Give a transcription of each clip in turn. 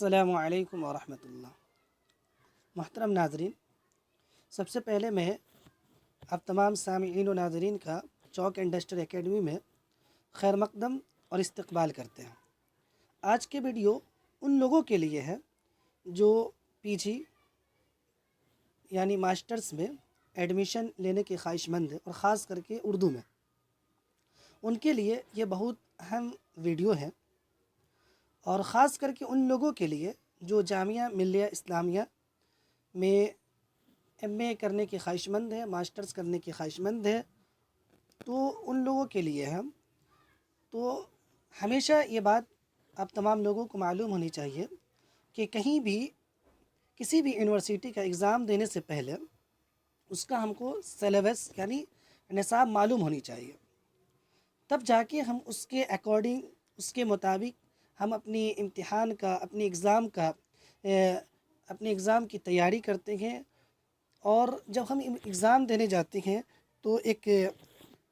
السلام علیکم ورحمۃ اللہ۔ محترم ناظرین، سب سے پہلے میں آپ تمام سامعین و ناظرین کا چوک انڈسٹری اکیڈمی میں خیر مقدم اور استقبال کرتے ہیں۔ آج کے ویڈیو ان لوگوں کے لیے ہے جو پی جی یعنی ماسٹرز میں ایڈمیشن لینے کے خواہش مند ہیں، اور خاص کر کے اردو میں۔ ان کے لیے یہ بہت اہم ویڈیو ہے، اور خاص کر کے ان لوگوں کے لیے جو جامعہ ملیہ اسلامیہ میں ایم اے کرنے کے خواہش مند ہے، ماسٹرز کرنے کے خواہش مند ہے، تو ان لوگوں کے لیے ہم تو ہمیشہ یہ بات آپ تمام لوگوں کو معلوم ہونی چاہیے کہ کہیں بھی کسی بھی یونیورسٹی کا ایگزام دینے سے پہلے اس کا ہم کو سلیبس یعنی نصاب معلوم ہونی چاہیے، تب جا کے ہم اس کے اکارڈنگ، اس کے مطابق ہم اپنی امتحان کا، اپنی ایگزام کی تیاری کرتے ہیں۔ اور جب ہم ایگزام دینے جاتے ہیں تو ایک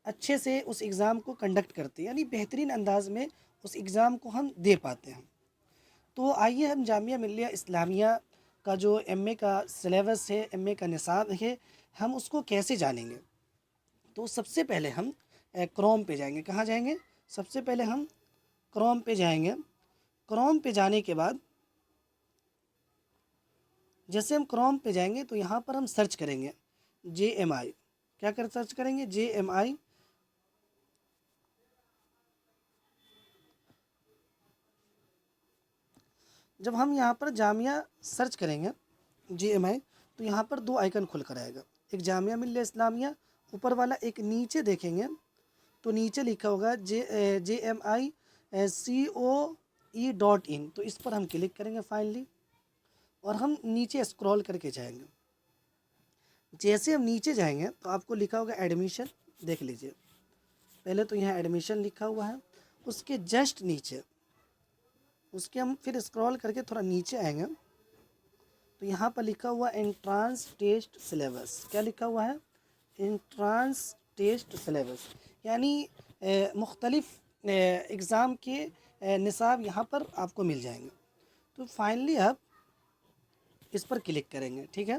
اچھے سے اس ایگزام کو کنڈکٹ کرتے ہیں، یعنی بہترین انداز میں اس ایگزام کو ہم دے پاتے ہیں۔ تو آئیے ہم جامعہ ملیہ اسلامیہ کا جو ایم اے کا سلیبس ہے، ایم اے کا نصاب ہے، ہم اس کو کیسے جانیں گے۔ تو سب سے پہلے ہم کروم پہ جائیں گے۔ کہاں جائیں گے؟ سب سے پہلے ہم کروم پہ جائیں گے۔ کروم پہ جانے کے بعد جیسے ہم کروم پہ جائیں گے تو یہاں پر ہم سرچ کریں گے جے ایم آئی۔ کیا سرچ کریں گے؟ جے ایم آئی۔ جب ہم یہاں پر جامعہ سرچ کریں گے جے ایم آئی تو یہاں پر دو آئیکن کھل کر آئے گا، ایک جامعہ ملیہ اسلامیہ اوپر والا، ایک نیچے دیکھیں گے تو نیچے لکھا ہوگا جے ایم آئی COE.in، تو اس پر ہم کلک کریں گے فائنلی، اور ہم نیچے اسکرول کر کے جائیں گے۔ جیسے ہم نیچے جائیں گے تو آپ کو لکھا ہوگا ایڈمیشن، دیکھ لیجئے۔ پہلے تو یہاں ایڈمیشن لکھا ہوا ہے، اس کے جسٹ نیچے، اس کے ہم پھر اسکرول کر کے تھوڑا نیچے آئیں گے تو یہاں پر لکھا ہوا انٹرانس ٹیسٹ سلیبس۔ کیا لکھا ہوا ہے؟ انٹرانس ٹیسٹ سلیبس، یعنی مختلف اگزام کے نصاب یہاں پر آپ کو مل جائیں گے۔ تو فائنلی آپ اس پر کلک کریں گے، ٹھیک ہے۔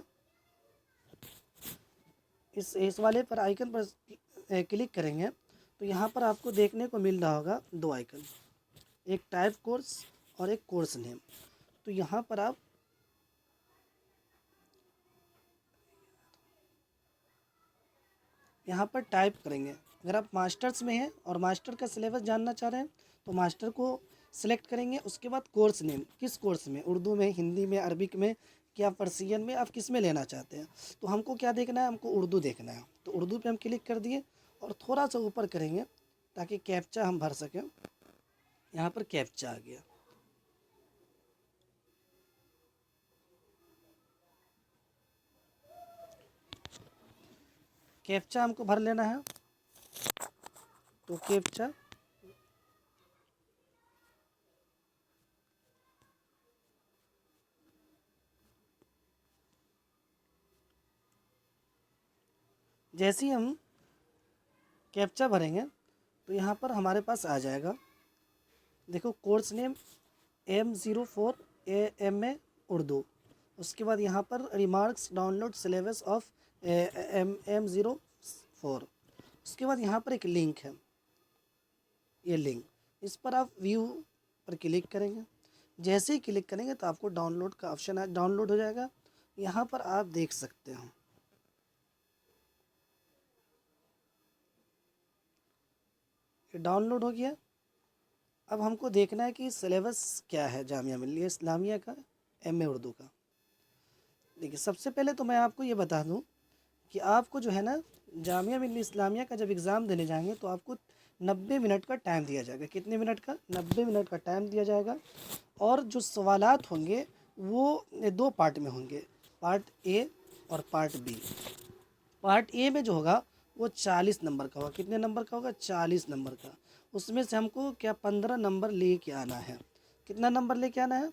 اس والے پر آئیکن پر کلک کریں گے تو یہاں پر آپ کو دیکھنے کو مل رہا ہوگا دو آئیکن، ایک ٹائپ کورس اور ایک کورس نیم۔ تو یہاں پر آپ ٹائپ کریں گے۔ اگر آپ ماسٹرز میں ہیں اور ماسٹر کا سلیبس جاننا چاہ رہے ہیں تو ماسٹر کو سلیکٹ کریں گے۔ اس کے بعد کورس نیم، کس کورس میں، اردو میں، ہندی میں، عربک میں، کیا پرسین میں، آپ کس میں لینا چاہتے ہیں۔ تو ہم کو کیا دیکھنا ہے؟ ہم کو اردو دیکھنا ہے، تو اردو پہ ہم کلک کر دیے اور تھوڑا سا اوپر کریں گے تاکہ کیپچہ ہم بھر سکیں۔ یہاں پر کیپچہ آ گیا۔ کیپچہ ہم کو بھر لینا ہے، تو کیپچہ جیسے ہی ہم کیپچہ بھریں گے تو یہاں پر ہمارے پاس آ جائے گا، دیکھو course name M04 MA Urdu. اس کے بعد یہاں پر remarks download syllabus of M04۔ اس کے بعد یہاں پر ایک لنک ہے، یہ لنک، اس پر آپ ویو پر کلک کریں گے۔ جیسے ہی کلک کریں گے تو آپ کو ڈاؤن لوڈ کا آپشن ڈاؤن لوڈ ہو جائے گا۔ یہاں پر آپ دیکھ سکتے ہیں یہ ڈاؤن لوڈ ہو گیا۔ اب ہم کو دیکھنا ہے کہ سلیبس کیا ہے جامعہ ملیہ اسلامیہ کا ایم اے اردو کا۔ دیکھیے، سب سے پہلے تو میں آپ کو یہ بتا دوں کہ آپ کو جو ہے نا جامعہ ملیہ اسلامیہ کا جب ایگزام دینے جائیں گے تو آپ کو 90 منٹ کا ٹائم دیا جائے گا۔ کتنے منٹ کا؟ 90 منٹ کا ٹائم دیا جائے گا، اور جو سوالات ہوں گے وہ دو پارٹ میں ہوں گے، پارٹ اے اور پارٹ بی۔ پارٹ اے میں جو ہوگا وہ 40 نمبر کا ہوگا۔ کتنے نمبر کا ہوگا؟ 40 نمبر کا۔ اس میں سے ہم کو 15 نمبر لے کے آنا ہے۔ کتنا نمبر لے کے آنا ہے؟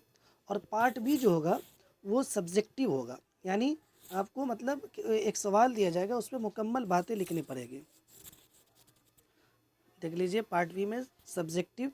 اور پارٹ بی جو ہوگا وہ سبجیکٹیو ہوگا، یعنی آپ کو مطلب ایک سوال دیا جائے گا، اس پہ مکمل باتیں لکھنی پڑے گی۔ دیکھ لیجئے، پارٹ بی میں سبجیکٹیو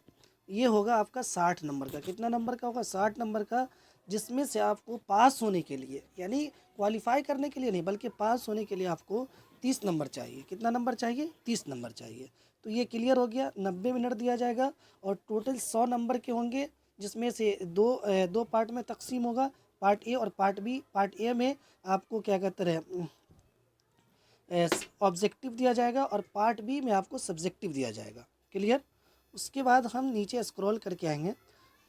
یہ ہوگا آپ کا 60 نمبر کا. کتنا نمبر کا ہوگا؟ 60 نمبر کا، جس میں سے آپ کو پاس ہونے کے لیے، یعنی کوالیفائی کرنے کے لیے نہیں بلکہ پاس ہونے کے لیے آپ کو 30 نمبر چاہیے. کتنا نمبر چاہیے؟ 30 نمبر چاہیے. تو یہ کلیئر ہو گیا. 90 منٹ دیا جائے گا اور ٹوٹل 100 نمبر کے ہوں گے، جس میں سے دو پارٹ میں تقسیم ہوگا، پارٹ اے اور پارٹ بی. پارٹ اے میں آپ کو کیا کہتے ہیں آبجیکٹیو دیا جائے گا اور پارٹ بی میں آپ کو سبجیکٹیو دیا جائے گا. کلیئر؟ اس کے بعد ہم نیچے اسکرول کر کے آئیں گے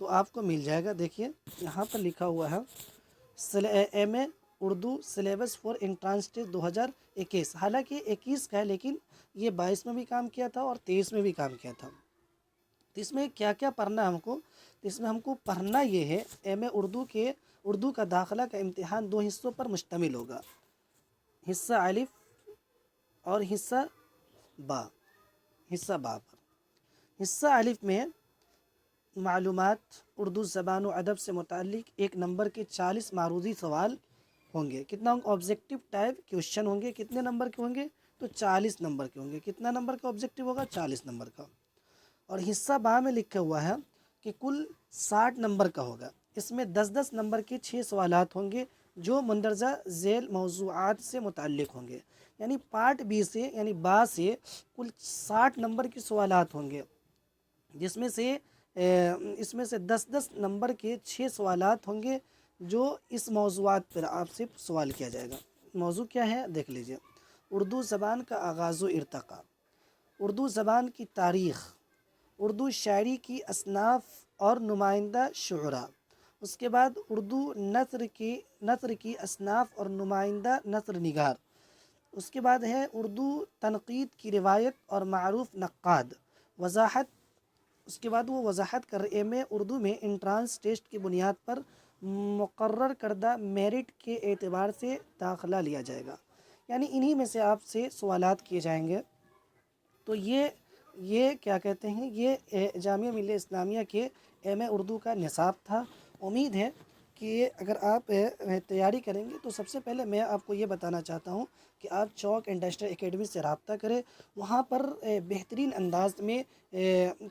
تو آپ کو مل جائے گا. دیکھیے یہاں پر لکھا ہوا ہے M A Urdu syllabus for entrance test 2021. حالانکہ 21 کا ہے لیکن یہ 22 میں بھی کام کیا تھا اور 23 میں بھی کام کیا تھا. تو اس میں کیا کیا پڑھنا ہے ہم کو؟ تو اس میں ہم کو پڑھنا یہ ہے، ایم اے اردو کا داخلہ کا امتحان 2 حصوں پر مشتمل ہوگا. حصہ الف اور حصہ با. پر حصہ الف میں معلومات اردو زبان و ادب سے متعلق 1 نمبر کے 40 معروضی سوال ہوں گے. کتنا آبجیکٹیو ٹائپ کوشچن ہوں گے. کتنے نمبر کے ہوں گے؟ تو 40 نمبر کے ہوں گے. کتنا نمبر کا آبجیکٹیو ہوگا؟ 40 نمبر کا. اور حصہ با میں لکھا ہوا ہے کہ کل 60 نمبر کا ہوگا. اس میں 10 نمبر کے 6 سوالات ہوں گے جو مندرجہ ذیل موضوعات سے متعلق ہوں گے. یعنی پارٹ بی سے، یعنی با سے کل 60 نمبر کے سوالات ہوں گے، جس میں سے اس میں سے 10 نمبر کے 6 سوالات ہوں گے جو اس موضوعات پر آپ سے سوال کیا جائے گا. موضوع کیا ہے دیکھ لیجئے. اردو زبان کا آغاز و ارتقاء، اردو زبان کی تاریخ، اردو شاعری کی اصناف اور نمائندہ شعراء. اس کے بعد اردو نثر کی اصناف اور نمائندہ نثر نگار. اس کے بعد ہے اردو تنقید کی روایت اور معروف نقاد. وضاحت، اس کے بعد وہ وضاحت کر ایم اے اردو میں انٹرانس ٹیسٹ کی بنیاد پر مقرر کردہ میرٹ کے اعتبار سے داخلہ لیا جائے گا. یعنی انہی میں سے آپ سے سوالات کیے جائیں گے. تو یہ کیا کہتے ہیں، یہ جامعہ ملیہ اسلامیہ کے ایم اے اردو کا نصاب تھا. امید ہے کہ اگر آپ تیاری کریں گے تو سب سے پہلے میں آپ کو یہ بتانا چاہتا ہوں کہ آپ چوک انڈسٹریل اکیڈمی سے رابطہ کریں. وہاں پر بہترین انداز میں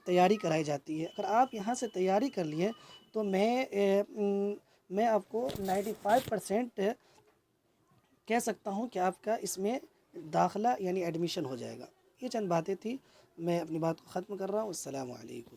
تیاری کرائی جاتی ہے. اگر آپ یہاں سے تیاری کر لیے تو میں آپ کو 95% کہہ سکتا ہوں کہ آپ کا اس میں داخلہ یعنی ایڈمیشن ہو جائے گا. یہ چند باتیں تھی، میں اپنی بات کو ختم کر رہا ہوں. السلام علیکم.